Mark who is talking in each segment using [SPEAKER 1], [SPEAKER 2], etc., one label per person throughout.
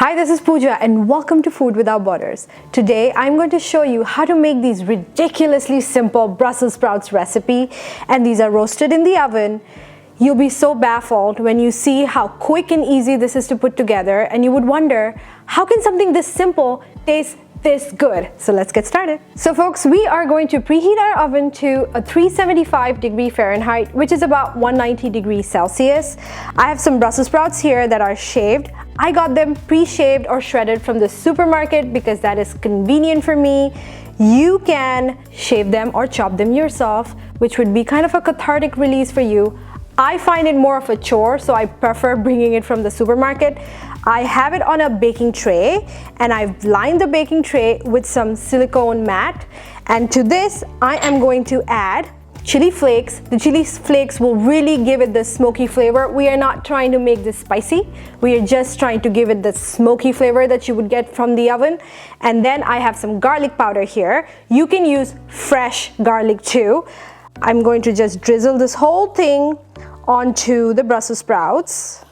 [SPEAKER 1] Hi, this is Pooja and welcome to Food Without Borders. Today I'm going to show you how to make these ridiculously simple Brussels sprouts recipe, and these are roasted in the oven. You'll be so baffled when you see how quick and easy this is to put together, and you would wonder, how can something this simple taste this good? So let's get started. So folks, we are going to preheat our oven to a 375 Fahrenheit, which is about 190 degrees Celsius. I have some Brussels sprouts here that are shaved. I got them pre-shaved or shredded from the supermarket because that is convenient for me. You can shave them or chop them yourself, which would be kind of a cathartic release for you. I find it more of a chore, so I prefer bringing it from the supermarket. I have it on a baking tray, and I've lined the baking tray with some silicone mat. And to this, I am going to add chili flakes. The chili flakes will really give it the smoky flavor. We are not trying to make this spicy. We are just trying to give it the smoky flavor that you would get from the oven. And then I have some garlic powder here. You can use fresh garlic too. I'm going to just drizzle this whole thing onto the Brussels sprouts.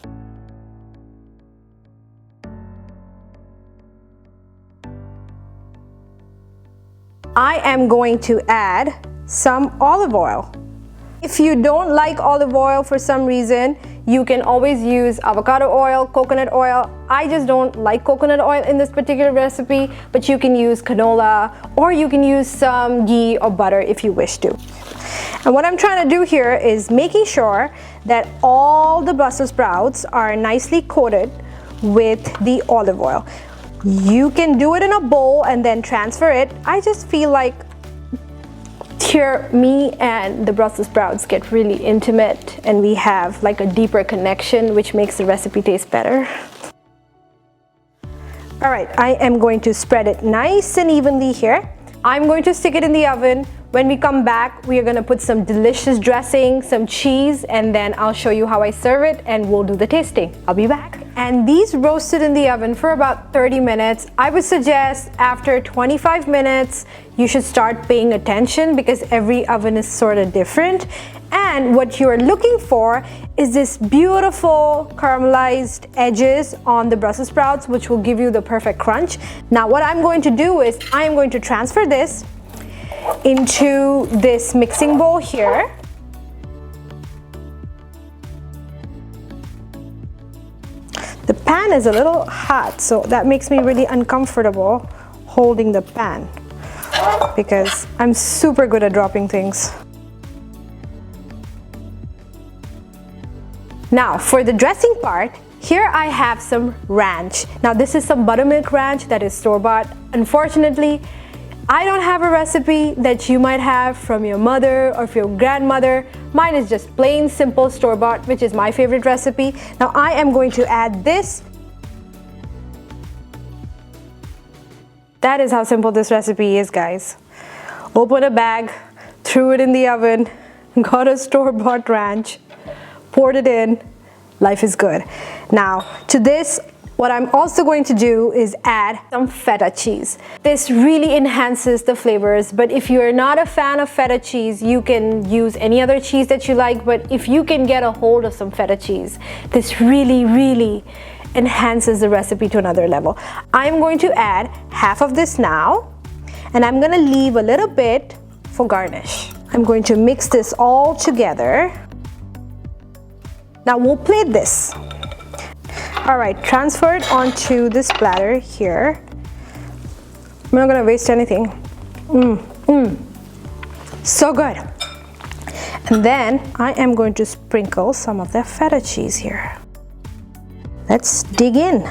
[SPEAKER 1] I am going to add some olive oil. If you don't like olive oil for some reason, you can always use avocado oil, coconut oil. I just don't like coconut oil in this particular recipe, but you can use canola, or you can use some ghee or butter if you wish to. And what I'm trying to do here is making sure that all the Brussels sprouts are nicely coated with the olive oil. You can do it in a bowl and then transfer it. I just feel like here me and the Brussels sprouts get really intimate, and we have like a deeper connection, which makes the recipe taste better. All right, I am going to spread it nice and evenly here. I'm going to stick it in the oven. When we come back, we are going to put some delicious dressing, some cheese, and then I'll show you how I serve it and we'll do the tasting. I'll be back. And these roasted in the oven for about 30 minutes. I would suggest after 25 minutes, you should start paying attention because every oven is sort of different. And what you're looking for is this beautiful caramelized edges on the Brussels sprouts, which will give you the perfect crunch. Now, what I'm going to do is I am going to transfer this into this mixing bowl here. The pan is a little hot, so that makes me really uncomfortable holding the pan because I'm super good at dropping things. Now for the dressing part, here I have some ranch. Now this is some buttermilk ranch that is store-bought. Unfortunately, I don't have a recipe that you might have from your mother or your grandmother. Mine is just plain simple store-bought, which is my favorite recipe. Now I am going to add this. That is how simple this recipe is, guys. Open a bag, threw it in the oven, got a store-bought ranch, poured it in. Life is good. Now to this, what I'm also going to do is add some feta cheese. This really enhances the flavors, but if you're not a fan of feta cheese, you can use any other cheese that you like, but if you can get a hold of some feta cheese, this really enhances the recipe to another level. I'm going to add half of this now, and I'm gonna leave a little bit for garnish. I'm going to mix this all together. Now we'll plate this. All right, transfer it onto this platter here. I'm not gonna waste anything. So good. And then I am going to sprinkle some of the feta cheese here. Let's dig in.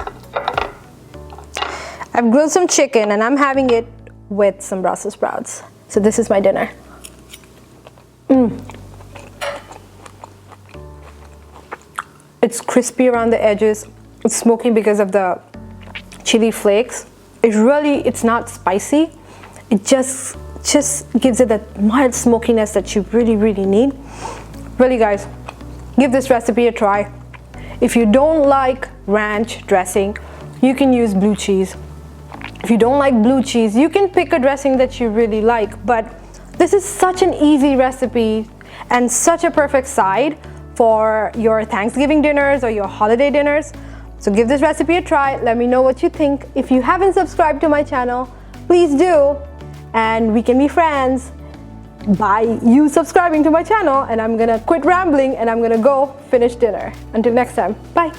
[SPEAKER 1] I've grilled some chicken and I'm having it with some Brussels sprouts. So this is my dinner. It's crispy around the edges. It's smoky because of the chili flakes. It's not spicy. It just gives it that mild smokiness that you really need. Really, guys, give this recipe a try. If you don't like ranch dressing, you can use blue cheese. If you don't like blue cheese, you can pick a dressing that you really like, but this is such an easy recipe and such a perfect side for your Thanksgiving dinners or your holiday dinners. So give this recipe a try. Let me know what you think. If you haven't subscribed to my channel, please do, and we can be friends by you subscribing to my channel. And I'm gonna quit rambling and I'm gonna go finish dinner. Until next time, bye.